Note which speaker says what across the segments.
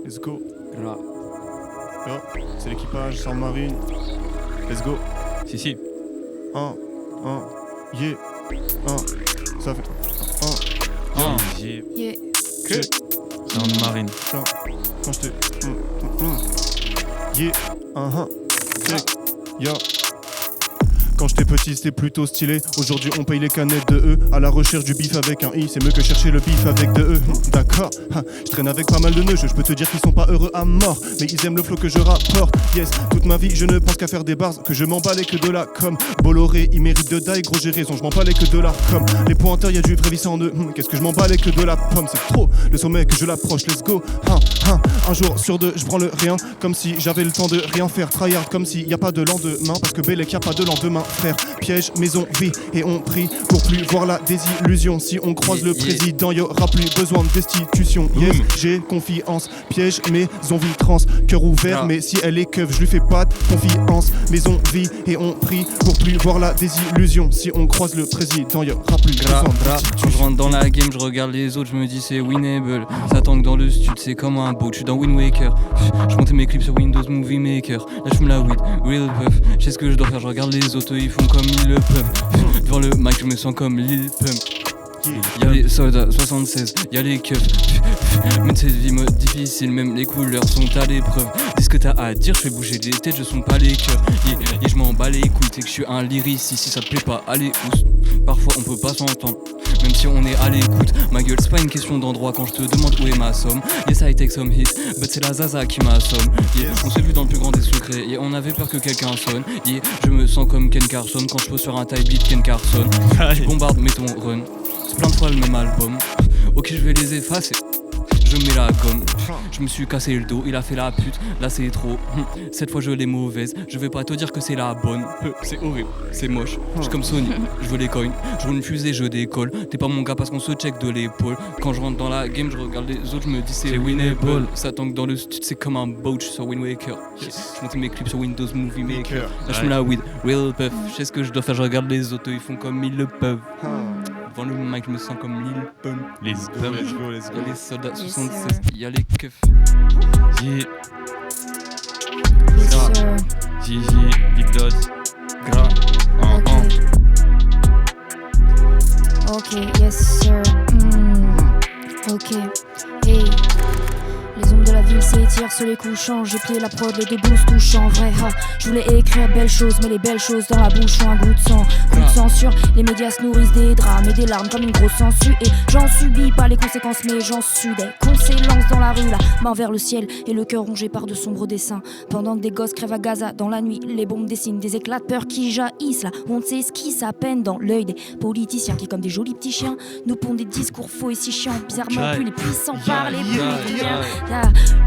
Speaker 1: Let's go. Oh, c'est l'équipage, sans marine. Let's go.
Speaker 2: Si.
Speaker 1: Ça fait.
Speaker 2: Que Sound Marine.
Speaker 1: Quand je te. Check. Yo. Quand j'étais petit c'était plutôt stylé. Aujourd'hui on paye les canettes de E. À la recherche du bif avec un I. C'est mieux que chercher le bif avec de E. D'accord. Je traîne avec pas mal de nœuds. Je peux te dire qu'ils sont pas heureux à mort. Mais ils aiment le flow que je rapporte. Yes. Toute ma vie je ne pense qu'à faire des bars. Que je m'emballais que de la com. Bolloré il mérite de die. Gros j'ai raison. Je m'emballais que de la com. Les pointeurs y'a du vrai vice en eux. Qu'est-ce que je m'emballais que de la pomme. C'est trop le sommet que je l'approche. Let's go. Un jour sur deux je branle rien. Comme si j'avais le temps de rien faire. Tryhard comme s'il y a pas de lendemain. Parce que Bellec y a pas de lendemain. Frère, piège, maison, vie, et on prie pour plus voir la désillusion. Si on croise le président, y'aura plus besoin de destitution. Yes, j'ai confiance, piège, maison, vie, trans, cœur ouvert, mais si elle est keuf, je lui fais pas de confiance. Maison, vie, et on prie pour plus voir la désillusion. Si on croise le président, y'aura plus besoin de destitution.
Speaker 3: Quand je rentre dans la game, je regarde les autres, je me dis c'est winnable. Ça tank dans le stud, c'est comme un boat, je suis dans Wind Waker. Je montais mes clips sur Windows Movie Maker. Là je me la weed, real puff. Je sais ce que je dois faire, je regarde les autres, ils font comme ils le peuvent. Devant le mic, je me sens comme Lil Pump. Y'a les soldats 76, y'a les keufs. Mais cette vie mode difficile, même les couleurs sont à l'épreuve. Dis ce que t'as à dire, je fais bouger les têtes, je sonne pas les cœurs. Et je m'en bats les couilles, c'est que je suis un lyriciste. Si ça te plaît pas, allez oust. Parfois on peut pas s'entendre, même si on est à l'écoute. Ma gueule, c'est pas une question d'endroit quand je te demande où est ma somme. Yes, I take some hits, but c'est la Zaza qui m'assomme. On s'est vu dans le plus grand des secrets, on avait peur que quelqu'un sonne. Je me sens comme Ken Carson quand je pose sur un type beat Ken Carson. Je bombarde, mets ton run. C'est plein de fois le même album. Ok, je vais les effacer. Je mets la gomme. Je me suis cassé le dos, il a fait la pute. Là c'est trop. Cette fois je l'ai mauvaise. Je vais pas te dire que c'est la bonne. C'est horrible, c'est moche. Je suis comme Sony, je veux les coins. Je roule une fusée, je décolle. T'es pas mon gars parce qu'on se check de l'épaule. Quand je rentre dans la game, je regarde les autres, je me dis c'est winnable. Ça tank dans le stud, c'est comme un boat sur Wind Waker. Je monte mes clips sur Windows Movie Maker. Là je me la weed, real puff. Je sais ce que je dois faire, je regarde les autres, ils font comme ils le peuvent. Devant le mic, je me sens comme Lil Pump.
Speaker 2: Les Pump,
Speaker 1: Let's go, let's go.
Speaker 3: Y'a les soldats 76, y'a les keufs.
Speaker 2: Big Dot, Gras,
Speaker 4: Ok, yes sir. Ok, hey. Les ombres de la ville s'étirent sur les couchants. J'ai plié la prod, les deux boosts touchant. Vrai, je voulais écrire belles choses, mais les belles choses dans la bouche ont un goût de sang. Coup de censure, les médias se nourrissent des drames et des larmes comme une grosse sangsue. Et j'en subis pas les conséquences, mais j'en suis des conséquences dans la rue, là, main vers le ciel et le cœur rongé par de sombres dessins. Pendant que des gosses crèvent à Gaza, dans la nuit, les bombes dessinent des éclats de peur qui jaillissent. Là, on ne s'esquisse à peine dans l'œil des politiciens qui, comme des jolis petits chiens, nous pondent des discours faux et si chiants. Bizarrement, plus les puissants parlent et plus les rien.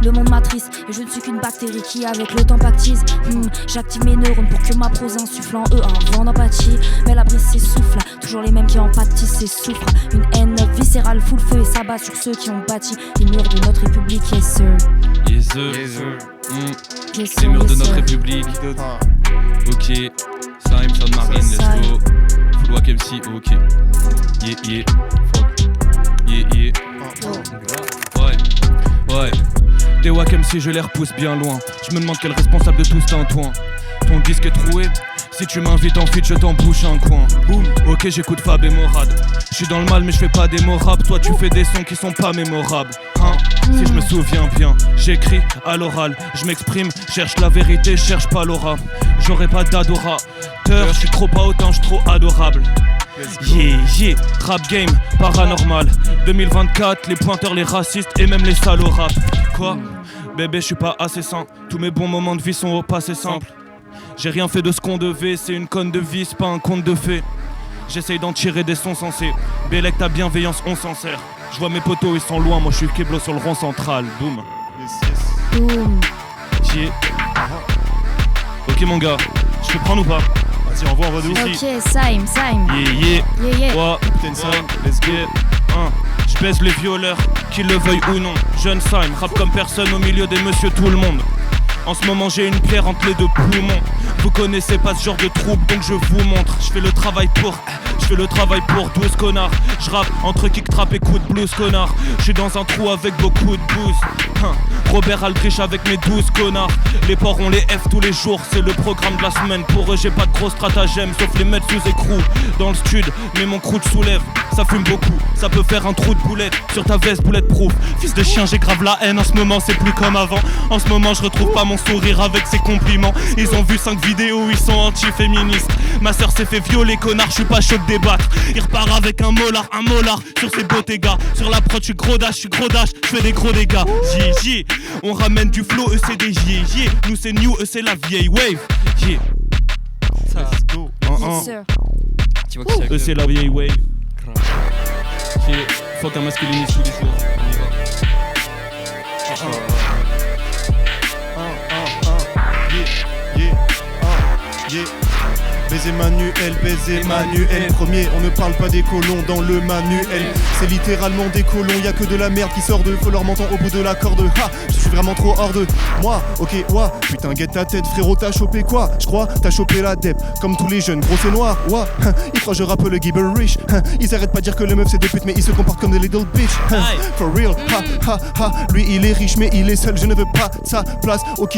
Speaker 4: Le monde m'attriste et je ne suis qu'une bactérie qui avec le temps baptise. J'active mes neurones pour que ma prose insuffle en eux un vent d'empathie. Mais la brise s'essouffle, toujours les mêmes qui en pâtissent et souffrent. Une haine viscérale fout le feu et s'abat sur ceux qui ont bâti les murs de notre république. Yes sir.
Speaker 3: Yes sir. Les murs de notre république. Ok, Saïm, Sound Marine, let's go. Full Wack MC, ok. Fuck. Ouais. Des Wack MC, je les repousse bien loin. Je me demande quel responsable de tout ce tintouin. Ton disque est troué. Si tu m'invites en feat, je t'embouche un coin. Boum. Ok, j'écoute Fab et Morad. Je suis dans le mal, mais je fais pas des mots rap. Toi, tu fais des sons qui sont pas mémorables. Si je me souviens bien, j'écris à l'oral. Je m'exprime, cherche la vérité, cherche pas l'aura. J'aurais pas d'adorateur, je suis trop pas autant, je suis trop adorable. Rap game, paranormal 2024, les pointeurs, les racistes et même les salauds rap. Quoi? Bébé, je suis pas assez sain. Tous mes bons moments de vie sont au passé simple. J'ai rien fait de ce qu'on devait, c'est une conne de vie, c'est pas un conte de fées. J'essaye d'en tirer des sons sensés. Bélec, ta bienveillance, on s'en sert. Je vois mes potos, ils sont loin, moi je suis Keblo sur le rond central. Boum.
Speaker 4: Boum.
Speaker 3: Ok mon gars, je te prends ou pas?
Speaker 1: Vas-y, on va d'où?
Speaker 4: Ok, Saïm.
Speaker 3: Ouais,
Speaker 1: Captain Saïm, let's go.
Speaker 3: Je baise les violeurs, qu'ils le veuillent ou non. Jeune Saïm, rappe comme personne au milieu des monsieur tout le monde. En ce moment j'ai une pierre entre les deux poumons. Vous connaissez pas ce genre de trouble donc je vous montre. Je fais le travail pour,
Speaker 5: Je fais le travail pour 12 connards. Je rappe entre kick trap et coup de blues connard. Je suis dans un trou avec beaucoup de booze. Robert Aldrich avec mes 12 connards. Les porcs ont les F tous les jours, c'est le programme de la semaine. Pour eux j'ai pas de gros stratagème, sauf les mettre sous écrou. Dans le stud, mais mon croûte soulève. Ça fume beaucoup, ça peut faire un trou de boulette. Sur ta veste boulette proof. Fils de chien, j'ai grave la haine. En ce moment c'est plus comme avant. En ce moment je retrouve pas mon sourire avec ses compliments. Ils ont vu 5 vidéos où ils sont anti-féministes. Ma soeur s'est fait violer, connard, je suis pas chaud de débattre. Il repart avec un molar sur ses beautés gars. Sur la prod, je suis gros dash, je fais des gros dégâts. Yeah. On ramène du flow, eux c'est des yeah. Nous c'est new, eux c'est la vieille wave. Yeah.
Speaker 1: Let's go.
Speaker 4: Yes, sir.
Speaker 3: Tu vois que c'est
Speaker 5: Eux c'est la vieille wave. Yeah. Fuck un masculiniste tous les jours. On y va.
Speaker 1: Baiser Manuel, premier, on ne parle pas des colons dans le manuel. C'est littéralement des colons, y a que de la merde qui sort d'eux. Faut leur menton au bout de la corde. Ha, je suis vraiment trop hors de moi. Ok, ouah, putain, guette ta tête, frérot, t'as chopé quoi? Je crois, t'as chopé la dep. Comme tous les jeunes, gros c'est noir, ouah. Ils croient je rappe le gibberish. Ils arrêtent pas de dire que les meufs c'est des putes, mais ils se comportent comme des little bitch. For real, ha. Lui il est riche, mais il est seul, je ne veux pas sa place. Ok,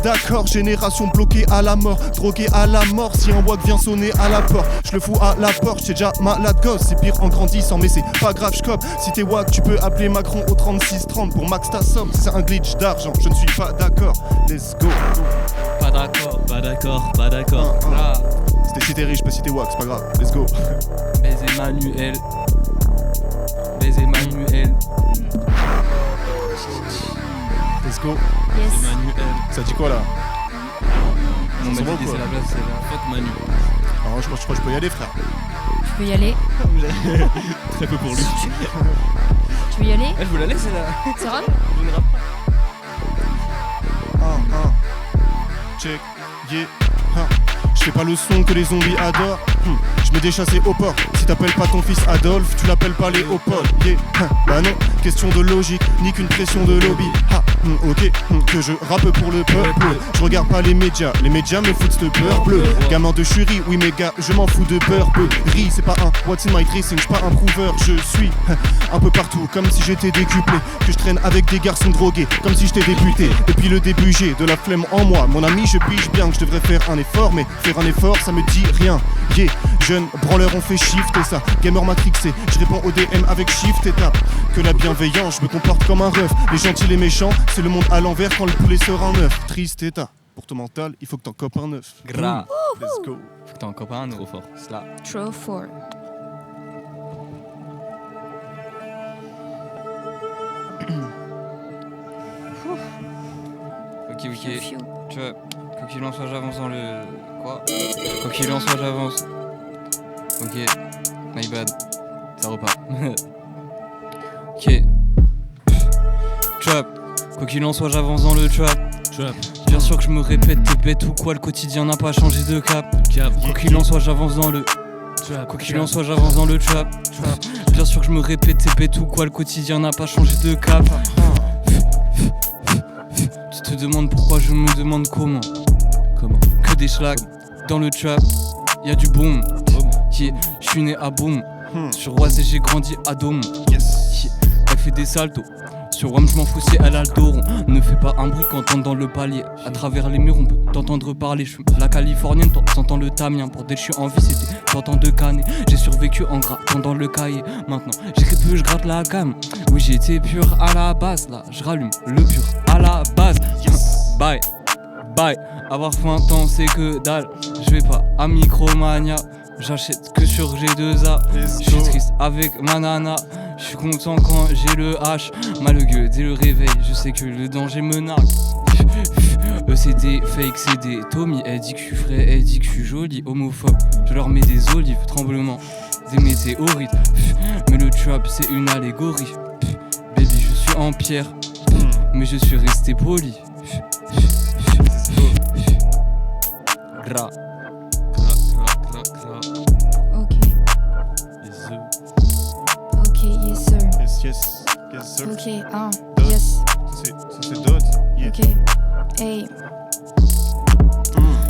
Speaker 1: d'accord, génération bloquée à la mort, droguée à la mort. Si un wack vient sonner à la porte, je le fous à la porte. J'suis déjà malade gosse, c'est pire en grandissant, mais c'est pas grave, j'cope. Si t'es wack, tu peux appeler Macron au 36-30 pour max ta somme. C'est un glitch d'argent, je ne suis pas d'accord. Let's go.
Speaker 3: Pas d'accord.
Speaker 1: C'était si t'es riche, pas si t'es wack, c'est pas grave. Let's go.
Speaker 3: Baiser Manuel.
Speaker 1: Let's go.
Speaker 4: Yes.
Speaker 1: Ça dit quoi là?
Speaker 3: On m'a
Speaker 1: C'est
Speaker 3: dit
Speaker 1: bon,
Speaker 3: que
Speaker 1: quoi.
Speaker 3: c'est la place, c'est la fuck Manu.
Speaker 1: Alors je crois que je peux y aller, frère.
Speaker 4: Tu peux y aller?
Speaker 5: Très peu pour lui.
Speaker 4: Tu veux y aller?
Speaker 3: Je vous la laisse là.
Speaker 4: C'est vrai?
Speaker 3: Je ne rappe pas.
Speaker 1: Check, yeah, je fais pas le son que les zombies adorent. Je me déchassais au port. Si t'appelles pas ton fils Adolphe, tu l'appelles pas Léopold. Yeah, bah non, question de logique, ni qu'une pression de lobby. Ok, que je rappe pour le peuple. Je regarde pas les médias me foutent de beurre bleu. Gamin de chérie, oui mes gars, je m'en fous de beurre bleu. Riz, c'est pas un what's in my dressing, j'suis pas un prouveur, je suis un peu partout, comme si j'étais décuplé. Que je traîne avec des garçons drogués, comme si j'étais député. Depuis le début j'ai de la flemme en moi. Mon ami, je pige bien que je devrais faire un effort, mais faire un effort ça me dit rien. Yeah, jeune branleur on fait shift et ça. Gamer matrixé, je réponds au DM avec shift et tape. Que la bienveillance, je me comporte comme un ref. Les gentils, les méchants, c'est le monde à l'envers quand le poulet sort un œuf. Triste état. Pour ton mental, il faut que t'en copes un œuf.
Speaker 3: Gras.
Speaker 1: Let's go.
Speaker 3: Faut que t'en copain un trop fort. C'est là.
Speaker 4: Trop fort.
Speaker 3: Ok.
Speaker 4: Fiu.
Speaker 3: Tu vois, quoi qu'il en soit, j'avance dans le. Quoi? Quoi qu'il en soit, j'avance. Ok. My bad. Ça repart. Ok. Trap. Quoi qu'il en soit, j'avance dans le trap. Bien sûr que je me répète, t'es bête ou quoi, le quotidien n'a pas changé de cap. Quoi qu'il en soit, j'avance dans le. Quoi qu'il en soit, j'avance dans le trap. Bien sûr que je me répète, t'es bête ou quoi, le quotidien n'a pas changé de cap. Tu te demandes pourquoi, je me demande comment. Que des schlags dans le trap, y'a du boom. Yeah, j'suis né à boom. Sur Oise et j'ai grandi à Dôme.
Speaker 1: Yes.
Speaker 3: Elle fait des saltos. Sur WAM j'm'en fous si elle a le dos rond. Ne fais pas un bruit quand t'entends dans le palier. À travers les murs on peut t'entendre parler. J'fume la californienne, t'entends le tamien. Pour dès que j'suis en vie c'était t'entends de canner. J'ai survécu en grattant dans le cahier. Maintenant j'écris peu, j'gratte la gamme. Oui j'étais pur à la base. Là j'rallume le pur à la base. Bye. Avoir faim tant c'est que dalle. J'vais pas à Micromania. J'achète que sur G2A. J'suis triste avec ma nana. J'suis content quand j'ai le H. Malheureux dès le réveil, je sais que le danger me nargue. Eux c'est des fake, c'est des Tommy. Elle dit que je suis frais, elle dit que je suis joli. Homophobe, je leur mets des olives. Tremblement, des météorites. Mais le trap c'est une allégorie. Baby je suis en pierre, mais je suis resté poli. Gras.
Speaker 4: Ok. Ok, yes sir.
Speaker 1: Yes sir.
Speaker 4: Ok,
Speaker 1: Dot.
Speaker 4: yes.
Speaker 1: Ça c'est dot. Yeah.
Speaker 4: Ok. Hey.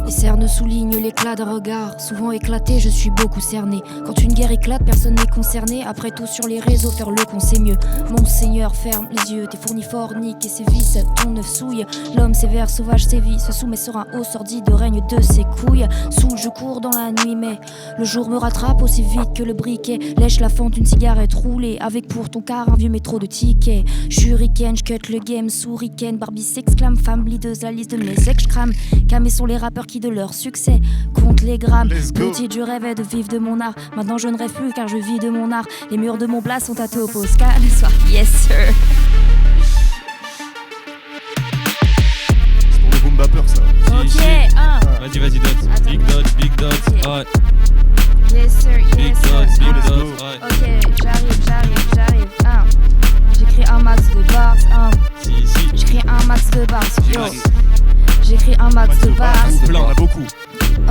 Speaker 4: Et Cerne souligne l'éclat d'un regard. Souvent éclaté, je suis beaucoup cerné. Quand une guerre éclate, personne n'est concerné. Après tout, sur les réseaux, faire le con c'est mieux. Mon seigneur, ferme les yeux. Tes fournis forniques et ses vices, ton œuf souille. L'homme sévère, sauvage, sévit. Se soumet sur un haut sordide, règne de ses couilles. Soul, je cours dans la nuit, mais le jour me rattrape aussi vite que le briquet. Lèche la fente d'une cigarette roulée. Avec pour ton car un vieux métro de tickets. Shuriken, j'cut le game, souriken. Barbie s'exclame, femme blideuse, la liste de mes ex-crams. Camés sont les rappeurs qui de leur succès comptent les grammes. Petit, je rêvais de vivre de mon art. Maintenant je ne rêve plus car je vis de mon art. Les murs de mon plat sont à Topos. Calme soir, yes sir.
Speaker 1: C'est pour le boom bapper ça.
Speaker 2: Si,
Speaker 4: Ok,
Speaker 2: si. Vas-y, Dots.
Speaker 4: Attends.
Speaker 2: Big Dots.
Speaker 4: Ok.
Speaker 2: Ouais.
Speaker 4: Yes sir,
Speaker 2: Big
Speaker 4: yes sir.
Speaker 2: Dots, Big
Speaker 1: let's
Speaker 2: Dots.
Speaker 1: go.
Speaker 2: Ouais.
Speaker 4: Ok, j'arrive. J'écris un max de bars.
Speaker 2: Si.
Speaker 4: J'écris un max de bars. Yo.
Speaker 2: Max.
Speaker 4: J'écris un max de bars.
Speaker 1: Plein, on a beaucoup.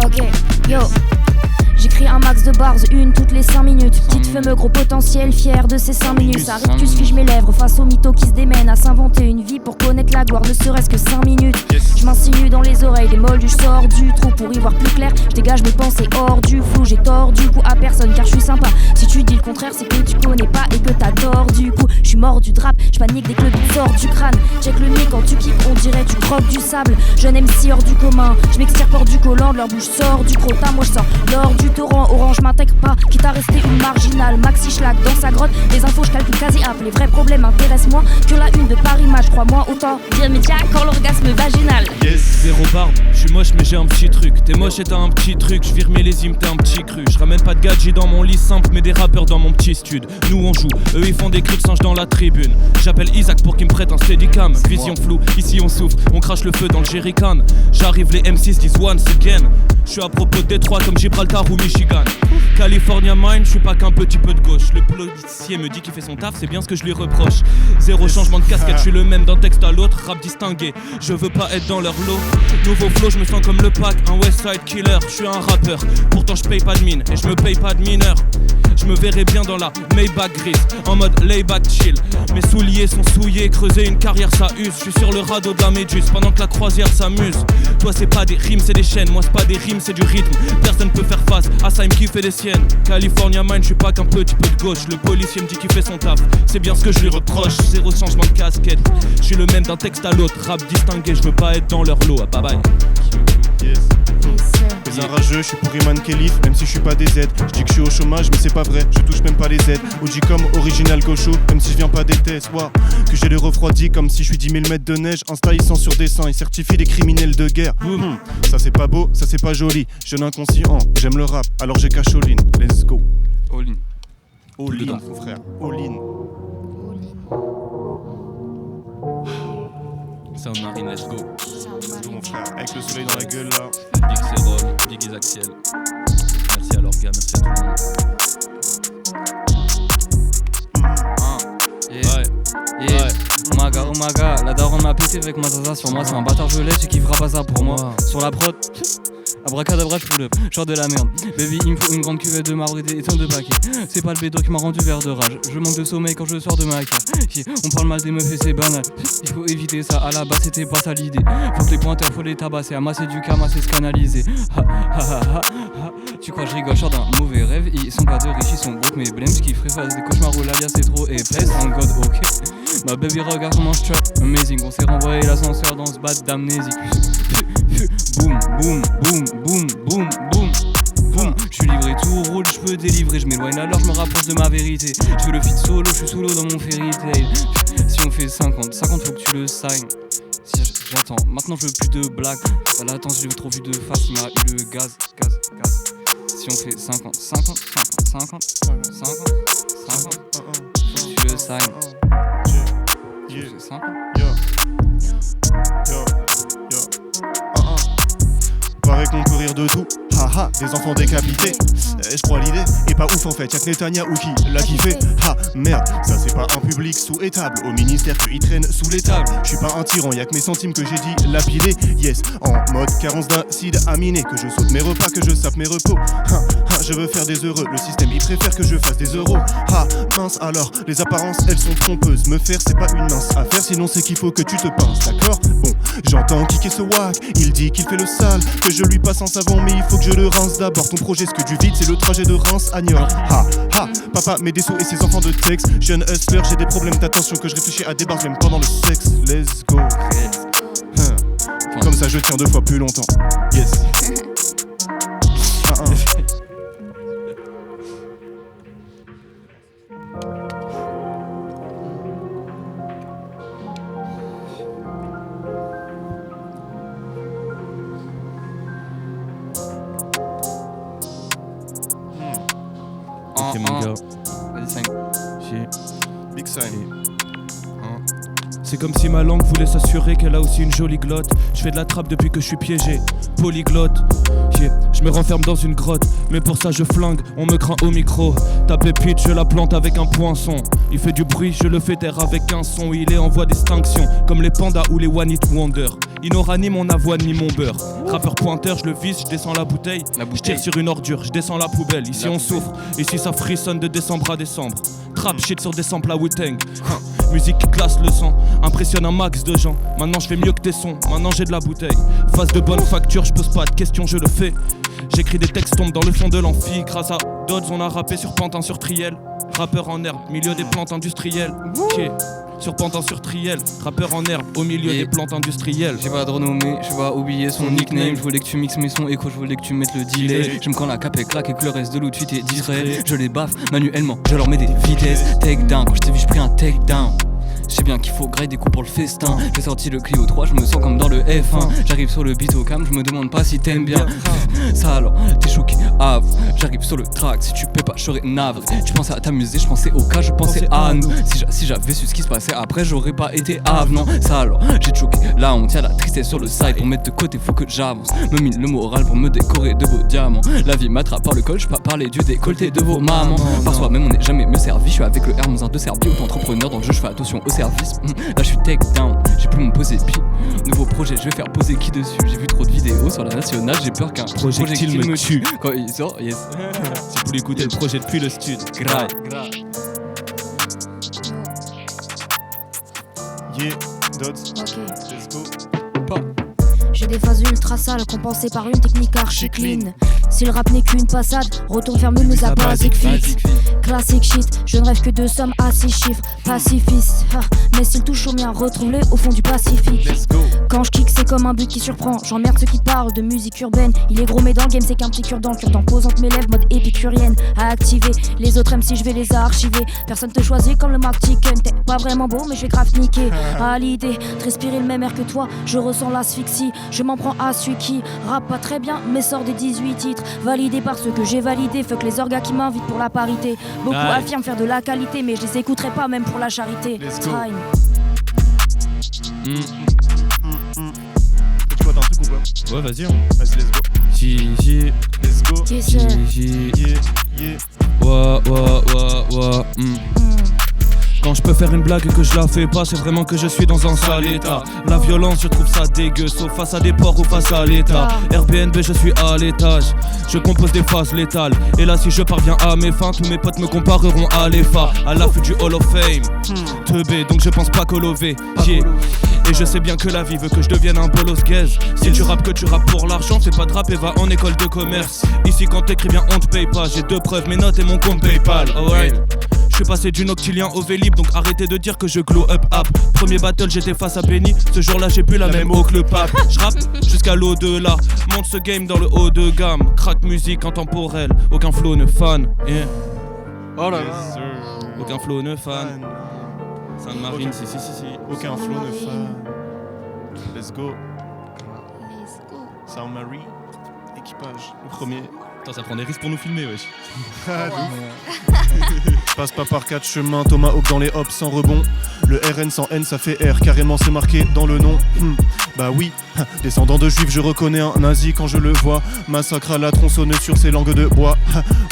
Speaker 4: Ok, yo. J'écris un max de bars, une toutes les 5 minutes. Petite femme gros potentiel, fier de ces 5 minutes. Ça rictus fige mes lèvres face aux mythos qui se démènent à s'inventer une vie pour connaître la gloire, ne serait-ce que 5 minutes. Je m'insinue dans les oreilles des moldus, je sors du trou pour y voir plus clair. Je dégage mes pensées hors du flou, j'ai tort du coup à personne car je suis sympa. Si tu dis le contraire, c'est que tu connais pas et que t'as tort du coup. Je suis mort du drap, je panique dès que le beat sort du crâne. Check le nez quand tu kicks, on dirait tu croques du sable. Jeune MC hors du commun, je m'extirpe du collant, de leur bouche sort du crottin, moi je sors l'or du torrent. Orange m'intègre pas, quitte à rester une marginale. Maxi Schlag dans sa grotte, les infos je calcule quasi app. Les vrais problèmes intéressent moins que la une de Paris Match. Crois-moi autant dire média quand l'orgasme vaginal.
Speaker 5: Zéro barbe, je suis moche mais j'ai un petit truc. T'es moche et t'as un petit truc, je vire millésime, t'es un petit cru. Je ramène pas de gadget dans mon lit simple mais des rappeurs dans mon petit stud. Nous on joue, eux ils font des cris de singe dans la tribune. J'appelle Isaac pour qu'il me prête un steadicam. Vision floue, ici on souffre, on crache le feu dans le jerrycan. J'arrive, les M6 disent once again. Je suis à propos de Détroit comme Gibraltar ou Michigan. California Mine, je suis pas qu'un petit peu de gauche. Le policier me dit qu'il fait son taf, c'est bien ce que je lui reproche. Zéro changement de casquette, je suis le même d'un texte à l'autre. Rap distingué, je veux pas être dans leur lot. Nouveau flow, je me sens comme le pack, un Westside Killer. Je suis un rappeur, pourtant je paye pas de mine et je me paye pas de mineur. Je me verrais bien dans la Maybach grise, en mode layback chill. Mes souliers sont souillés, creuser une carrière ça use. Je suis sur le radeau de la Méduse pendant que la croisière s'amuse. Toi c'est pas des rimes, c'est des chaînes. Moi c'est pas des rimes, c'est du rythme. Personne peut faire face à ça, il me kiffe et des siennes. California Mine, je suis pas qu'un petit peu de gauche. Le policier me dit qu'il fait son taf, c'est bien ce que je lui reproche. Zéro changement de casquette, je suis le même d'un texte à l'autre. Rap distingué, je veux pas être dans leur lot. Ah, bye bye.
Speaker 1: Yes. Les enrageux, je suis pour Iman Khalif, même si je suis pas des aides. Je dis que je suis au chômage, mais c'est pas vrai, je touche même pas les aides. OG comme original gaucho, même si je viens pas des tests. Wow. Que j'ai les refroidis comme si je suis 10 000 mètres de neige. Insta, ils sont sur dessin, ils certifient les criminels de guerre. Ça c'est pas beau, ça c'est pas joli. Jeune inconscient, j'aime le rap, alors j'ai cacholine. Let's go.
Speaker 3: All in.
Speaker 1: All in,
Speaker 3: Dedans.
Speaker 1: mon frère. All in.
Speaker 2: Sound Marine, let's go.
Speaker 1: Let's go, mon frère. Avec le soleil dans la gueule là.
Speaker 2: Big Serum, Big Isaac Ciel. Merci à l'orga, merci à tout le monde.
Speaker 3: Yeah. Oh my god, la daronne m'a pété avec ma zaza sur moi. C'est un bâtard, je l'ai, tu kifferas pas ça pour moi. Sur la prod, abracadabra, je pull up, genre de la merde. Baby, il me faut une grande cuvette de marbre et tant de paquets. C'est pas le bédo qui m'a rendu vert de rage. Je manque de sommeil quand je sors de ma cave. On parle mal des meufs et c'est banal. Il faut éviter ça, à la base c'était pas ça l'idée. Faut que les pointeurs, faut les tabasser, amasser du cam, c'est se canaliser. Tu crois que je rigole, genre d'un mauvais rêve. Ils sont pas de riches, ils sont broke, mais blême. Ce qui ferait face des cauchemars où la vie c'est trop épais. En god, ok. Ma baby, regarde comment je trap, amazing. On s'est renvoyé l'ascenseur dans ce bat d'amnésie. Boum, boum, boum, boum, boum, boum. Boum, je suis livré, tout roule, je peux délivrer. Je m'éloigne alors je me rapproche de ma vérité. Je veux le feat solo, je suis sous l'eau dans mon fairy tale. Si on fait 50 faut que tu le signes. Si j'attends, maintenant je veux plus de blagues. Pas latence, j'ai trop vu de face, il m'a eu le gaz. Si on fait 50 faut que tu le signes.
Speaker 1: Yeah.
Speaker 3: C'est simple.
Speaker 1: Paraît qu'on peut rire de tout, haha, des enfants décapités. Je crois l'idée est pas ouf en fait, y'a que Netanyahou qui l'a kiffé. Ha, merde, ça c'est pas un public sous étable. Au ministère qu'ils traînent sous les tables. Je suis pas un tyran, y'a que mes centimes que j'ai dit lapider. Yes, en mode carence d'acide aminé. Que je saute mes repas, que je sape mes repos. je veux faire des heureux. Le système il préfère que je fasse des euros. Ah mince alors, les apparences elles sont trompeuses. Me faire c'est pas une mince affaire, sinon c'est qu'il faut que tu te pinces, d'accord? Bon, j'entends kicker ce wack, il dit qu'il fait le sale, que je lui passe en savon mais il faut que je le rince d'abord. Ton projet ce que du vide c'est le trajet de Reims à Niort. Ha ha, papa met des sous et ses enfants de texte. Jeune hustler, j'ai des problèmes d'attention que je réfléchis à des bars même pendant le sexe. Let's go. Comme ça je tiens 2 fois plus longtemps. Yes.
Speaker 5: Ok mon gars.
Speaker 3: Vas-y, 5.
Speaker 1: Big sign.
Speaker 5: C'est comme si ma langue voulait s'assurer qu'elle a aussi une jolie glotte. Je fais de la trappe depuis que je suis piégé, polyglotte. Je me renferme dans une grotte, mais pour ça je flingue, on me craint au micro. Ta pépite, je la plante avec un poinçon. Il fait du bruit, je le fais taire avec un son. Il est en voie d'extinction, comme les pandas ou les One Hit Wonder. Il n'aura ni mon avoine ni mon beurre. Rappeur pointeur, je le vise, je descends la bouteille. Je tire sur une ordure, je descends la poubelle. Ici on souffre, ici ça frissonne de décembre à décembre. Trap shit sur des samples à Wu-Tang. Musique qui classe le sang, impressionne un max de gens. Maintenant je fais mieux que tes sons, maintenant j'ai de la bouteille. Phase de bonne facture, je pose pas de questions, je le fais. J'écris des textes, tombent dans le fond de l'amphi. Grâce à Dodds, on a rappé sur Pantin sur Triel. Rappeur en herbe, milieu des plantes industrielles. Ok, sur Pantin sur Triel. Rappeur en herbe, au milieu des plantes industrielles.
Speaker 3: J'ai pas de renommée, j'ai pas oublié son nickname. Je voulais que tu mixes mes sons, écho, je voulais que tu mettes le delay. J'aime quand la cape est claque et que le reste de l'outfit est discret. Je les baffe manuellement, je leur mets des vitesses. Take down, quand je t'ai vu, j'ai pris un take down. Je sais bien qu'il faut griller des coups pour le festin. J'ai sorti le Clio 3, je me sens comme dans le F1. J'arrive sur le beat au cam, je me demande pas si t'aimes bien. Ça alors, t'es choqué, ave. J'arrive sur le track, si tu paies pas, je serais navré. Tu pensais à t'amuser, je pensais au cas, je pensais à nous. Si j'avais su ce qui se passait après, j'aurais pas été avenant. Ça alors, j'ai choqué, là on tient la tristesse sur le side. Pour mettre de côté, faut que j'avance. Me mine le moral pour me décorer de beaux diamants. La vie m'attrape par le col, je pas parler du décolleté de vos mamans. Par soi-même, on n'est jamais mieux servi. Je suis avec le R-1 de Serbie, auto-entrepreneur dans le jeu, je fais attention au service. Là je suis take down, j'ai plus mon posé pied. Nouveau projet, je vais faire poser qui dessus. J'ai vu trop de vidéos sur la nationale, j'ai peur qu'un projectile me tue. Quand il sort, yes.
Speaker 5: Si vous voulez écouter le projet depuis le stud.
Speaker 3: Grave.
Speaker 1: Yeah, Dodds.
Speaker 4: Ok.
Speaker 1: Let's go.
Speaker 4: J'ai des phases ultra sales compensées par une technique archi clean. Si le rap n'est qu'une passade, retourne faire mes à basic fit. Classic shit, je ne rêve que de sommes à 6 chiffres. Pacifiste, mais s'il touche au mien, retrouve-le au fond du Pacifique. Quand je kick, c'est comme un but qui surprend. J'emmerde ceux qui parlent de musique urbaine. Il est gros, mais dans le game, c'est qu'un petit cure-dent. Cure-dent posante mes lèvres, mode épicurienne. À activer, les autres MC, je vais les archiver. Personne te choisit comme le Mark Chicken. T'es pas vraiment beau, mais je vais grave niquer. À l'idée de respirer le même air que toi, je ressens l'asphyxie. Je m'en prends à celui qui rappe pas très bien, mais sort des 18 titres. Validé par ceux que j'ai validés. Fuck les orgas qui m'invitent pour la parité. Beaucoup affirment faire de la qualité, mais je les écouterai pas même pour la charité. Time.
Speaker 1: Tu vois d'un truc ou pas?
Speaker 5: Ouais, vas-y.
Speaker 1: Vas-y, let's go.
Speaker 5: Gigi,
Speaker 1: let's go.
Speaker 4: Yes, sir.
Speaker 5: Gigi,
Speaker 1: Yeah, yeah.
Speaker 5: Wa. Quand je peux faire une blague et que je la fais pas, c'est vraiment que je suis dans un sale état. La violence, je trouve ça dégueu, sauf face à des porcs ou face à l'état. Airbnb, je suis à l'étage, je compose des phases létales. Et là, si je parviens à mes fins, tous mes potes me compareront à l'EFA, à l'affût du Hall of Fame. Teubé, donc je pense pas colover. Yeah. Et je sais bien que la vie veut que je devienne un bolos gaze. Si tu rappes que tu rappes pour l'argent, fais pas de rap et va en école de commerce. Ici quand t'écris bien on te paye pas, j'ai 2 preuves, mes notes et mon compte Paypal. Alright. Je suis passé du noctilien au Vélib, donc arrêtez de dire que je glow up. Premier battle j'étais face à Benny, ce jour-là j'ai plus la même eau que le pape. J'rappe jusqu'à l'au-delà, monte ce game dans le haut de gamme. Crack musique intemporelle, aucun flow ne fan. Yeah.
Speaker 3: Oh là là.
Speaker 5: Aucun flow ne fan. Sainte-Marine, si.
Speaker 1: Aucun flow ne fan. Let's go.
Speaker 4: Let's go.
Speaker 1: Sainte-Marie, équipage, le premier.
Speaker 5: Attends, ça prend des risques pour nous filmer, wesh.
Speaker 1: Ah, de ouf. Je passe pas par 4 chemins, Tomahawk dans les hops sans rebond. Le RN sans N ça fait R, carrément c'est marqué dans le nom. Bah oui, descendant de juifs je reconnais un nazi quand je le vois. Massacre à la tronçonneuse sur ses langues de bois.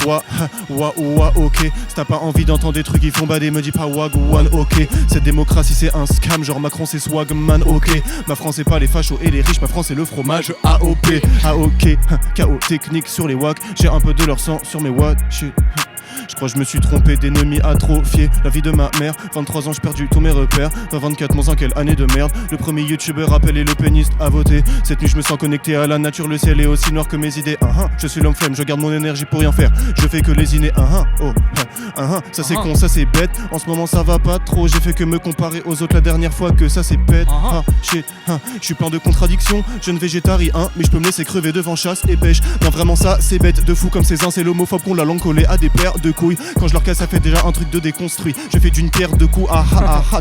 Speaker 1: Ouah, ok. Si t'as pas envie d'entendre des trucs qui font bader, me dis pas wagwan, ok. Cette démocratie c'est un scam, genre Macron c'est swagman, ok. Ma France c'est pas les fachos et les riches, ma France c'est le fromage AOP. AOK, KO technique sur les wack. J'ai un peu de leur sang sur mes watts. Je crois que je me suis trompé d'ennemi atrophié. La vie de ma mère, 23 ans j'ai perdu tous mes repères. 24 mon 1 quelle année de merde. Le premier youtubeur appelé le péniste à voter. Cette nuit je me sens connecté à la nature. Le ciel est aussi noir que mes idées. Je suis l'homme flemme, je garde mon énergie pour rien faire. Je fais que lésiner. Ça c'est con, ça c'est bête. En ce moment ça va pas trop. J'ai fait que me comparer aux autres la dernière fois que ça c'est bête. Je suis plein de contradictions. Jeune végétarien, mais je peux me laisser crever devant chasse et pêche. Non vraiment ça c'est bête de fou comme ces uns. C'est l'homophobe qu'on la langue collée à des paires de couilles. Quand je leur casse ça fait déjà un truc de déconstruit. Je fais d'une pierre deux coups.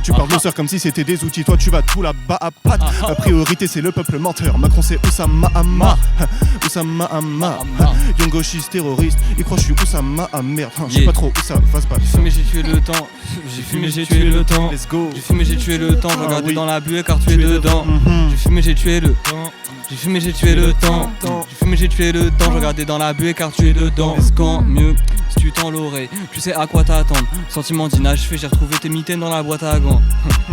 Speaker 1: Tu parles de sœur comme si c'était des outils. Toi tu vas tout là-bas à patte. La priorité c'est le peuple menteur. Macron c'est Oussama Hamma. Oussama Hamma. Young gauchiste terroriste. Il croit que je suis Oussama à merde. Je sais pas trop où ça va se passer.
Speaker 3: J'ai fumé, j'ai tué le temps. J'ai fumé, j'ai tué le temps.
Speaker 1: Let's go.
Speaker 3: J'ai fumé, j'ai tué le temps. Je regardais dans la buée car tu es dedans. J'ai fumé, j'ai tué le temps. J'ai fumé, j'ai tué le temps. J'ai fumé, j'ai tué le temps. Je regardais dans la buée car tu es dedans. Est-ce qu'en mieux si tu t'en l'aurais, tu sais à quoi t'attendre. Sentiment d'inachevé, j'ai retrouvé tes mitaines dans la boîte à gants.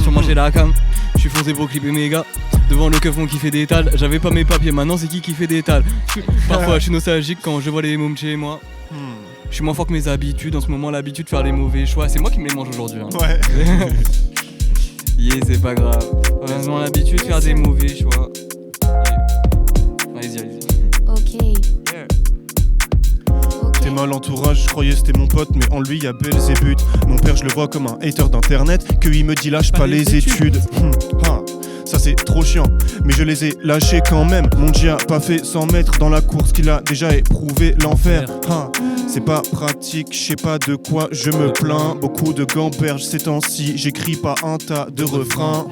Speaker 3: Sur moi j'ai la cam, je suis foncé pour clipper mes gars. Devant le keuf on kiffait des tales. J'avais pas mes papiers, maintenant c'est qui fait des tales. Parfois je suis nostalgique quand je vois les mômes chez moi. Je suis moins fort que mes habitudes, en ce moment l'habitude de faire les mauvais choix. C'est moi qui me les mange aujourd'hui
Speaker 1: Ouais.
Speaker 3: C'est pas grave. Vraiment l'habitude de faire des mauvais choix. Allez-y.
Speaker 4: Ok.
Speaker 1: T'es mal entourage, je croyais c'était mon pote, mais en lui y'a Belzébuth. Mon père je le vois comme un hater d'internet, que il me dit lâche pas les études. Ça c'est trop chiant, mais je les ai lâchés quand même. Mon Dieu a pas fait 100 mètres dans la course qu'il a déjà éprouvé l'enfer. C'est pas pratique, je sais pas de quoi je me plains. Beaucoup de gamberges ces temps-ci, j'écris pas un tas de refrains.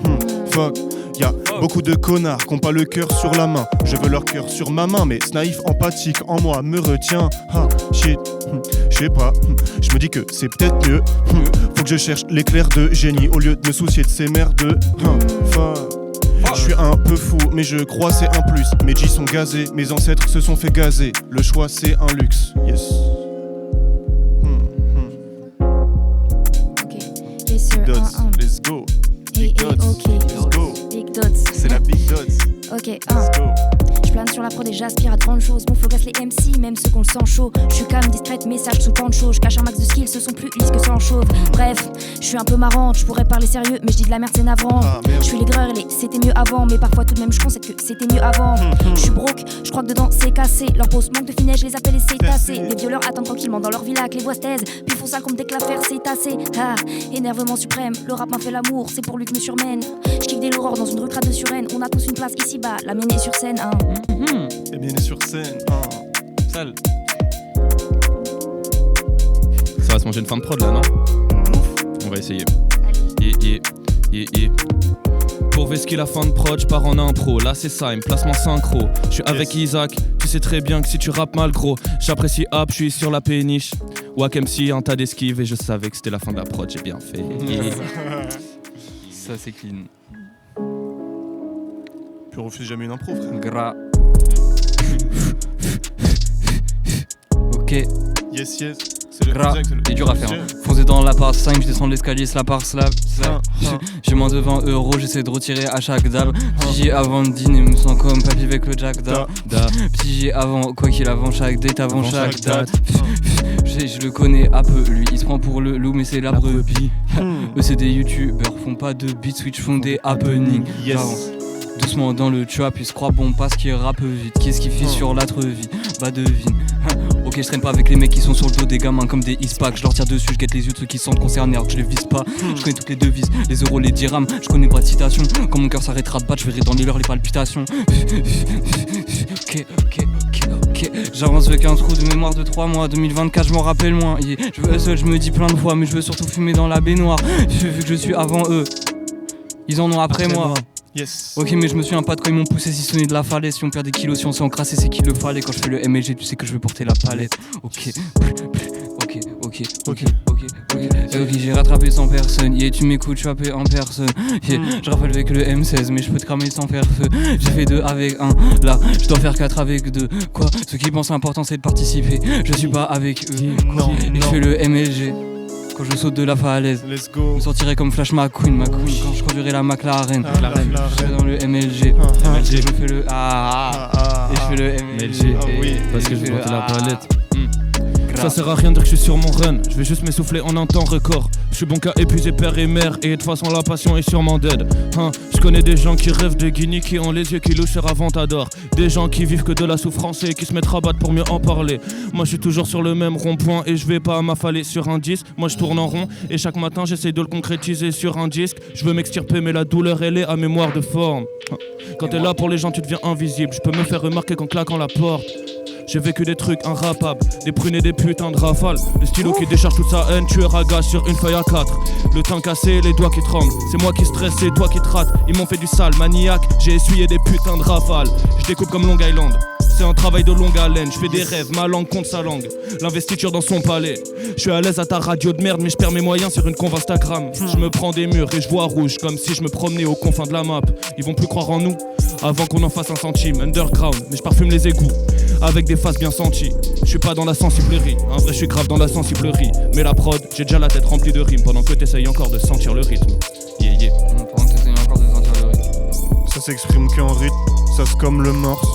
Speaker 1: Fuck. Y'a beaucoup de connards qui ont pas le cœur sur la main. Je veux leur cœur sur ma main, mais ce naïf empathique en moi me retient. Shit, je sais pas, je me dis que c'est peut-être mieux. Faut que je cherche l'éclair de génie au lieu de me soucier de ces merdes. Je suis un peu fou, mais je crois c'est un plus. Mes G sont gazés, mes ancêtres se sont fait gazer. Le choix c'est un luxe, yes.
Speaker 4: Ok, yes sir.
Speaker 1: Dots, let's go. Big dots, let's go.
Speaker 4: Big dots.
Speaker 1: C'est la big dots.
Speaker 4: Ok,
Speaker 1: Let's go.
Speaker 4: Je plane sur la prod et j'aspire à 30 choses. Mon flow casse les MC, même ceux qu'on le sent chaud. Je suis calme, distraite, message sous pancho. Je cache un max de skills, ce sont plus lisses que sans chauve. Bref, je suis un peu marrante, je pourrais parler sérieux, mais je dis de la merde, c'est navrant. Je suis l'aigreur et les c'était mieux avant, mais parfois tout de même je concède que c'était mieux avant. Je suis broke, je crois que dedans c'est cassé. Leur pose manque de finesse, je les appelle les cétacés. Les violeurs attendent tranquillement dans leur villa avec les voix taisent. Puis font ça comme dès que l'affaire s'est tassée. Énervement suprême, le rap m'a fait l'amour, c'est pour lui que me surmène. Je kiffe des l'aurore dans une rue crade de Suresnes. On a tous une place ici-bas, la mienne est sur scène.
Speaker 1: Et bien sur scène.
Speaker 3: Sale.
Speaker 2: Ça va se manger une fin de prod là, non? On va essayer. Pour Veski la fin de prod, je pars en impro. Là c'est Sime, placement synchro. Je suis avec Isaac, tu sais très bien que si tu rappes mal gros, j'apprécie hop, je suis sur la péniche. Wack MC, un tas d'esquives et je savais que c'était la fin de la prod, j'ai bien fait.
Speaker 3: Ça c'est clean.
Speaker 1: Tu refuses jamais une impro, frère.
Speaker 3: Gras. Ok.
Speaker 1: Yes. C'est le
Speaker 3: Gras,
Speaker 1: exact,
Speaker 3: c'est dur à faire. Foncez dans la part 5, je descends l'escalier, slap par slap. J'ai moins de 20 €, j'essaie de retirer à chaque dab. Petit J avant de dîner, me sens comme papy avec le jack da. Petit J avant, quoi qu'il avant chaque date, avant chaque date. Je le connais un peu, lui il se prend pour le loup, mais c'est la brebis. Eux c'est des youtubeurs, font pas de beat switch, font des happenings.
Speaker 1: Yes.
Speaker 3: Doucement dans le trap, ils se croient bon parce qu'ils rappe vite. Qu'est-ce qu'il fait sur l'autre vie? Bah devine. Ok, je traîne pas avec les mecs qui sont sur le dos des gamins comme des ispacs. Je leur tire dessus, je guette les yeux de ceux qui se sentent concernés alors que je les vise pas. Je connais toutes les devises, les euros, les dirhams. Je connais pas de citation. Quand mon cœur s'arrêtera de battre, je verrai dans les leurs les palpitations. Ok. J'avance avec un trou de mémoire de 3 mois. 2024, je m'en rappelle moins. Je veux seul, je me dis plein de fois, mais je veux surtout fumer dans la baignoire. Vu que je suis avant eux, ils en ont après moi.
Speaker 1: Yes.
Speaker 3: Ok, mais je me souviens pas de quand ils m'ont poussé si sonner de la falaise. Si on perd des kilos, si on s'est encrassé, c'est qu'il le fallait. Quand je fais le MLG, tu sais que je veux porter la palette. Ok. Ok, j'ai rattrapé 100 personnes. Yeah, tu m'écoutes, je suis happé en personne. Yeah, je rappelle avec le M16, mais je peux te cramer sans faire feu. J'ai fait 2 avec 1, là, je dois faire 4 avec 2. Quoi, ceux qui pensent l'important c'est de participer. Je suis pas avec eux.
Speaker 1: Non,
Speaker 3: Et je fais le MLG. Quand je saute de la falaise,
Speaker 1: Let's
Speaker 3: je
Speaker 1: go.
Speaker 3: me sentirai comme Flash McQueen quand je conduirai la McLaren. Je fais dans le MLG.
Speaker 2: MLG.
Speaker 3: Je fais le et je fais le MLG.
Speaker 1: Ah oui,
Speaker 2: Parce que je
Speaker 3: fais
Speaker 2: vais
Speaker 3: le
Speaker 2: la palette.
Speaker 3: Grave.
Speaker 2: Ça sert à rien de dire que je suis sur mon run. Je vais juste m'essouffler en un temps record. Je suis bon qu'à épuiser père et mère. Et de toute façon la passion est sûrement dead. Je connais des gens qui rêvent de Guinée, qui ont les yeux qui louchent sur Aventador. Des gens qui vivent que de la souffrance et qui se mettent à battre pour mieux en parler. Moi je suis toujours sur le même rond-point et je vais pas m'affaler sur un disque. Moi je tourne en rond et chaque matin j'essaye de le concrétiser sur un disque. Je veux m'extirper mais la douleur elle est à mémoire de forme. Quand t'es là pour les gens tu deviens invisible. Je peux me faire remarquer qu'en claquant la porte. J'ai vécu des trucs inrapables, des prunes et des putains de rafales. Le stylo qui décharge toute sa haine, tueur à gaz sur une feuille à 4. Le teint cassé, les doigts qui tremblent. C'est moi qui stresse, c'est toi qui te rate. Ils m'ont fait du sale, maniaque, j'ai essuyé des putains de rafales. Je découpe comme Long Island. C'est un travail de longue haleine, je fais des rêves, ma langue contre sa langue. L'investiture dans son palais. Je suis à l'aise à ta radio de merde, mais je perds mes moyens sur une conve Instagram. Je me prends des murs et je vois rouge, comme si je me promenais aux confins de la map. Ils vont plus croire en nous, avant qu'on en fasse un centime. Underground, mais je parfume les égouts, avec des faces bien senties. Je suis pas dans la sensiblerie, en vrai je suis grave dans la sensiblerie. Mais la prod, j'ai déjà la tête remplie de rimes, pendant que t'essayes encore de sentir le rythme. Yeah yeah.
Speaker 3: Pendant que t'essayes encore de sentir le rythme.
Speaker 1: Ça s'exprime qu'en rythme, ça c'est comme le morse.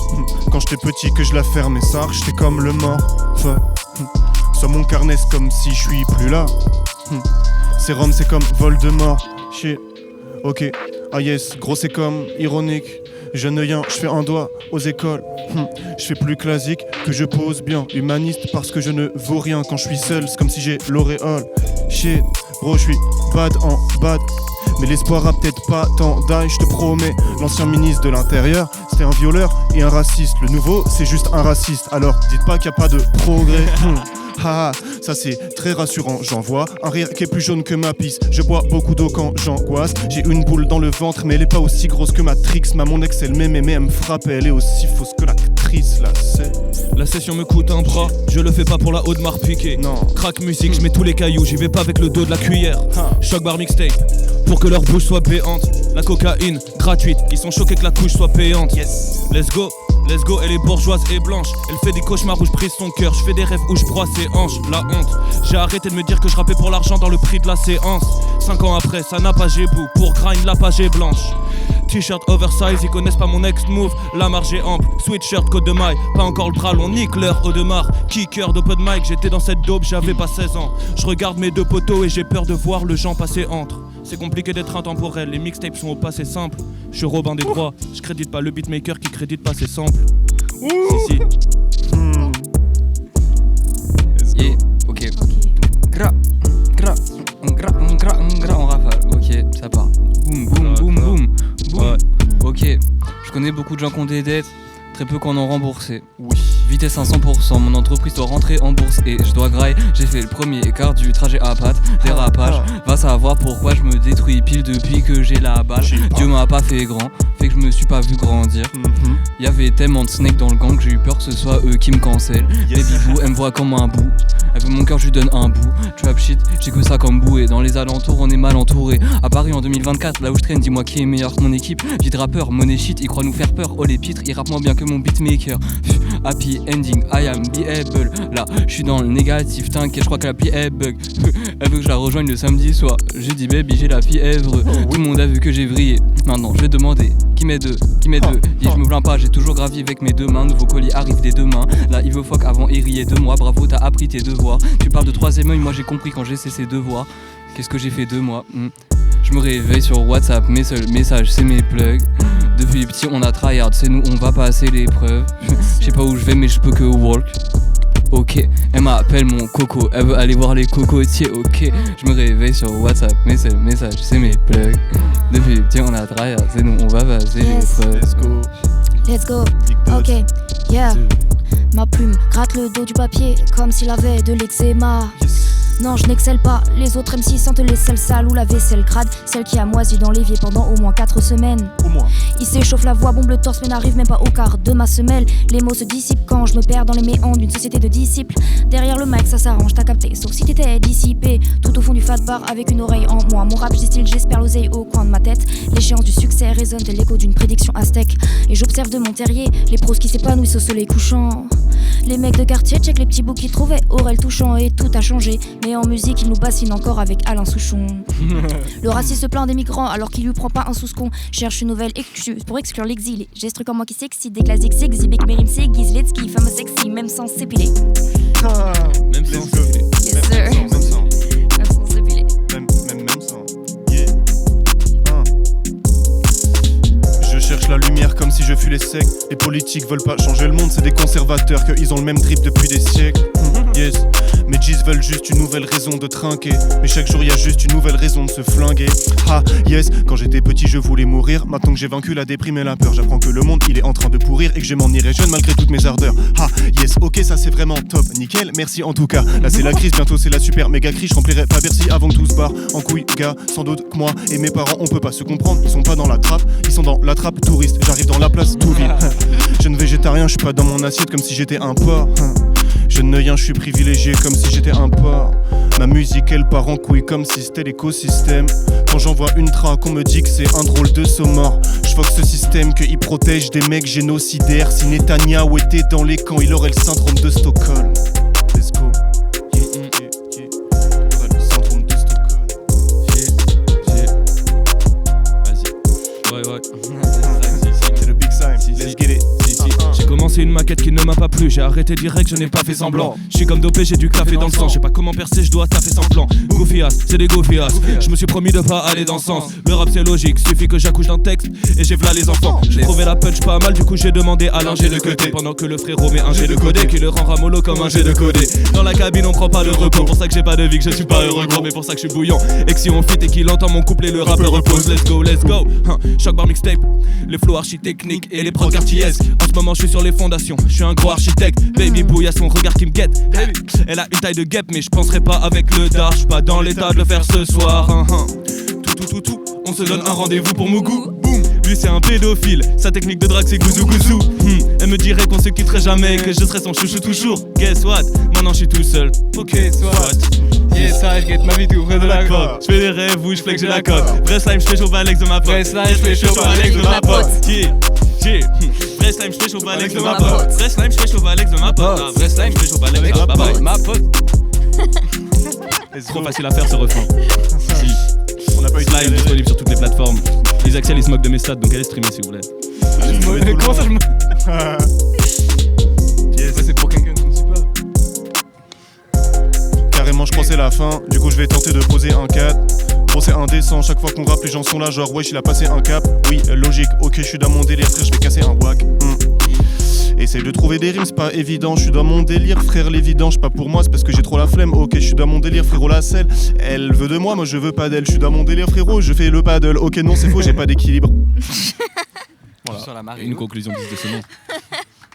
Speaker 1: Quand j'étais petit que je la ferme et ça j'étais comme le mort. Sur mon carnet c'est comme si je suis plus là. Sérum c'est comme Voldemort. Shit, ok, ah yes, gros c'est comme ironique. Jeune œillant, je fais un doigt aux écoles. Je fais plus classique que je pose bien. Humaniste parce que je ne vaux rien quand je suis seul. C'est comme si j'ai l'auréole. Shit, bro, je suis bad en bad. Mais l'espoir a peut-être pas tant d'ail, je te promets. L'ancien ministre de l'Intérieur, c'était un violeur et un raciste. Le nouveau, c'est juste un raciste. Alors, dites pas qu'il n'y a pas de progrès. Ah, ça c'est très rassurant, j'en vois un rire qui est plus jaune que ma pisse. Je bois beaucoup d'eau quand j'angoisse. J'ai une boule dans le ventre mais elle est pas aussi grosse que Matrix. Mon ex elle m'aimait mais elle me frappe. Elle est aussi fausse que l'actrice là c'est.
Speaker 2: La session me coûte un bras, je le fais pas pour la haute marque piquée.
Speaker 1: Non.
Speaker 2: Crack musique, je mets tous les cailloux, j'y vais pas avec le dos de la cuillère. Choc bar mixtape, pour que leur bouche soit béante. La cocaïne, gratuite, ils sont choqués que la couche soit payante. Yes. Let's go, elle est bourgeoise et blanche. Elle fait des cauchemars où je brise son cœur. Je fais des rêves où je broie ses hanches. La honte, j'ai arrêté de me dire que je rappais pour l'argent dans le prix de la séance. 5 ans après, ça n'a pas j'ai bout. Pour grind, la page est blanche. T-shirt oversize, ils connaissent pas mon next move. La marge est ample, sweatshirt, côte de maille. Pas encore le bras long, nique l'heure, Audemars. Kicker d'open mic, j'étais dans cette daube, j'avais pas 16 ans. Je regarde mes 2 poteaux et j'ai peur de voir le gens passer entre. C'est compliqué d'être intemporel, les mixtapes sont au passé simple. Je suis Robin des droits, je crédite pas le beatmaker qui crédite pas ses samples. Si.
Speaker 3: Yeah, ok. Gra, en rafale. Ok, ça part. Boum.
Speaker 2: Ouais.
Speaker 3: Ok, je connais beaucoup de gens qui ont des dettes, très peu qui en ont remboursé. Oui. Vitesse à 100%, mon entreprise doit rentrer en bourse et je dois grailler. J'ai fait le premier écart du trajet à pattes, dérapage. Va savoir pourquoi je me détruis pile depuis que j'ai la balle. Dieu m'a pas fait grand, fait que je me suis pas vu grandir. Y'avait tellement de snakes dans le gang que j'ai eu peur que ce soit eux qui me cancellent. Baby boo, elle me voit comme un bout. Elle veut mon cœur, je lui donne un bout. Trap shit, j'ai que ça comme bout. Et dans les alentours, on est mal entouré. À Paris en 2024, là où je traîne, dis-moi qui est meilleur que mon équipe. Vide rappeur, money shit, ils croient nous faire peur. Oh les pitres, ils rappent moins bien que mon beatmaker. Happy ending, I am beable. Là, je suis dans le négatif, t'inquiète, je crois que la elle bug. Elle veut que je la rejoigne le samedi soir. Je dis baby, j'ai la fièvre. Tout le monde a vu que j'ai vrillé. Maintenant, je vais demander qui met deux. Dis, je me plains pas, j'ai toujours gravi avec mes 2 mains. Nouveau colis arrive des 2 mains. Là, il veut fuck avant et riait de moi. Bravo, t'as appris tes devoirs. Tu parles de 3ème œil, moi j'ai compris quand j'ai cessé de voir. Qu'est-ce que j'ai fait de moi? Je me réveille sur WhatsApp, mes seuls messages c'est mes plugs. Depuis petit on a tryhard, c'est nous on va passer l'épreuve. Je sais pas où je vais mais je peux que walk. Ok, elle m'appelle mon coco, elle veut aller voir les cocotiers, ok. Je me réveille sur WhatsApp, mes seuls messages c'est mes plugs. Depuis petit on a tryhard, c'est nous on va passer l'épreuve.
Speaker 4: Let's go, ok, yeah. Ma plume gratte le dos du papier comme s'il avait de l'eczéma. Non, je n'excelle pas, les autres MC sentent les selles sales ou la vaisselle crade. Celle qui a moisi dans l'évier pendant au moins 4 semaines.
Speaker 1: Au moins.
Speaker 4: Il s'échauffe la voix, bombe le torse mais n'arrive même pas au quart de ma semelle. Les mots se dissipent quand je me perds dans les méandres d'une société de disciples. Derrière le mic ça s'arrange, t'as capté, sauf si t'étais dissipé. Tout au fond du fat bar avec une oreille en moi. Mon rap j'distille, j'espère l'oseille au coin de ma tête. L'échéance du succès résonne tel l'écho d'une prédiction aztèque. Et j'observe de mon terrier les pros qui s'épanouissent au soleil couchant. Les mecs de quartier check les petits bouts qu'ils trouvaient Aurel touchant et tout a changé. Mais en musique ils nous bassinent encore avec Alain Souchon. Le raciste se plaint des migrants alors qu'il lui prend pas un sous-con. Cherche une nouvelle excuse pour exclure l'exilé. J'ai ce truc en moi qui s'excite, des classiques s'exhibent, que mes rimes s'aiguisent, let's ski, femme sexy, même sans s'épiler.
Speaker 1: Ah,
Speaker 2: Même
Speaker 1: let's
Speaker 2: sans
Speaker 1: go.
Speaker 2: s'épiler.
Speaker 4: Yes sir.
Speaker 1: Même sans.
Speaker 4: Même sans s'épiler.
Speaker 1: Même sans. Yeah. Ah. Je cherche la lumière comme si je fus les secs. Les politiques veulent pas changer le monde, c'est des conservateurs qu'ils ont le même drip depuis des siècles. Yes. Mes G's veulent juste une nouvelle raison de trinquer. Mais chaque jour y a juste une nouvelle raison de se flinguer. Ah yes, quand j'étais petit je voulais mourir. Maintenant que j'ai vaincu la déprime et la peur, j'apprends que le monde il est en train de pourrir et que je m'en irai jeune malgré toutes mes ardeurs. Ah yes, ok ça c'est vraiment top, nickel, merci en tout cas. Là c'est la crise, bientôt c'est la super méga crise. Je remplirai pas Bercy avant que tout se barre en couille gars, sans doute que moi et mes parents on peut pas se comprendre. Ils sont pas dans la trappe, ils sont dans la trappe touriste. J'arrive dans la place tout vide. Jeune végétarien, je suis pas dans mon assiette comme si j'étais un porc. Jeune neurien, je suis privilégié comme si j'étais un porc. Ma musique elle part en couille comme si c'était l'écosystème. Quand j'envoie une track on me dit que c'est un drôle de saumon. Je vois que ce système qu'il protège des mecs génocidaires. Si Netanyahou était dans les camps il aurait le syndrome de Stockholm. Let's go. Il aurait le syndrome de Stockholm.
Speaker 2: Vas-y. Ouais.
Speaker 1: C'est le big time, let's get it.
Speaker 2: J'ai commencé une maquette qui ne m'a pas plu. J'ai arrêté direct, je n'ai pas fait semblant. Je suis comme dopé, j'ai du café dans le sang. Je sais pas comment percer, je dois taffer sans plan. Goofy ass, c'est des goofy ass. Je me suis promis de pas aller dans ce sens. Le rap c'est logique, suffit que j'accouche d'un texte et j'ai v'là les enfants. J'ai trouvé la punch pas mal, du coup j'ai demandé à l'ingé de côté. Pendant que le frérot met un jet de codé qui le rend ramolo comme un jet de codé. Dans la cabine on prend pas le repos. Pour ça que j'ai pas de vie, que je suis pas heureux gros. Mais pour ça que je suis bouillant. Et que si on fit et qu'il entend mon couplet, le rap le repose. Let's go. Choc bar mixtape, les flows architechniques et les prods quartiesques. En ce moment je suis sur les fondations, je suis un gros architecte. Baby boo, y'a son regard qui me guette. Elle a une taille de guêpe, mais je penserai pas avec le dard. J'suis pas dans l'état de le faire ce soir. Tout, on se donne un rendez-vous pour Mougou. Boum, lui c'est un pédophile, sa technique de drague c'est gouzou gouzou. Elle me dirait qu'on se quitterait jamais, que je serais son chouchou toujours. Guess what, maintenant je suis tout seul. Ok, soit.
Speaker 3: Yes, ça, je guette ma vie tout près de la côte.
Speaker 2: Je fais des rêves où je flex, j'ai la cote. Vrai slime, je fais chauffer Alex de ma pote.
Speaker 3: Vrai slime, je fais chauffer
Speaker 2: Alex de ma pote. Vrai slime, je fais chauffer Alex de ma pote. Vrai slime, je fais chauffer Alex de ma pote. Vrai slime, je fais chauffer Alex de ma pote. Trop facile à faire ce refrain. Si.
Speaker 1: On n'a pas eu de
Speaker 2: Slime disponible sur toutes les plateformes. Les Axel ils se moquent de mes stats donc allez streamer si vous voulez.
Speaker 3: Comment ça je me.
Speaker 1: Yes.
Speaker 3: C'est pour quelqu'un qui ne suit pas.
Speaker 1: Carrément je pensais la fin, du coup je vais tenter de poser un 4. Bon c'est indécent, chaque fois qu'on rappe les gens sont là genre wesh il a passé un cap. Oui logique, ok je suis dans mon délire frère, je vais casser un wack. Essaye de trouver des rimes, c'est pas évident, je suis dans mon délire frère l'évident, c'est pas pour moi, c'est parce que j'ai trop la flemme. Ok je suis dans mon délire frérot la selle, elle veut de moi, moi je veux pas d'elle. Je suis dans mon délire frérot, je fais le paddle. Ok non c'est faux, j'ai pas d'équilibre. Voilà.
Speaker 3: Sur la marine.
Speaker 2: Une conclusion digne de ce nom.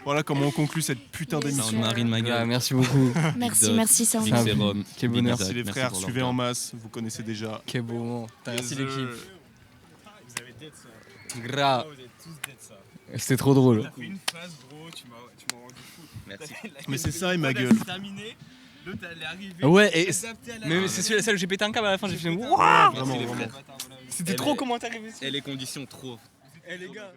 Speaker 1: Voilà comment on conclut cette putain d'émission.
Speaker 2: Sound Marine ma gueule.
Speaker 3: Merci beaucoup.
Speaker 4: Merci ça.
Speaker 2: Big Serum.
Speaker 3: Quel bonheur.
Speaker 1: Merci les frères, suivez en masse, vous connaissez déjà.
Speaker 3: Quel beau moment. Merci
Speaker 1: Yes,
Speaker 3: l'équipe.
Speaker 6: Vous avez dead ça.
Speaker 3: Grave.
Speaker 6: Vous êtes tous dead ça.
Speaker 3: C'était trop drôle.
Speaker 6: T'as fait une phase gros, tu m'as rendu fou.
Speaker 2: Merci.
Speaker 1: Mais c'est ça et ma
Speaker 6: Toi,
Speaker 1: gueule.
Speaker 6: t'as terminé, l'autre elle est arrivée.
Speaker 3: Ouais, et
Speaker 6: adapté à la
Speaker 3: mais c'est celui-là où j'ai pété un câble à la fin, j'ai fait
Speaker 6: Putain,
Speaker 3: wouah.
Speaker 1: Vraiment,
Speaker 2: les
Speaker 1: vraiment.
Speaker 2: frères.
Speaker 3: C'était trop comment t'es arrivé.
Speaker 2: Et les conditions trop.
Speaker 6: Eh les gars.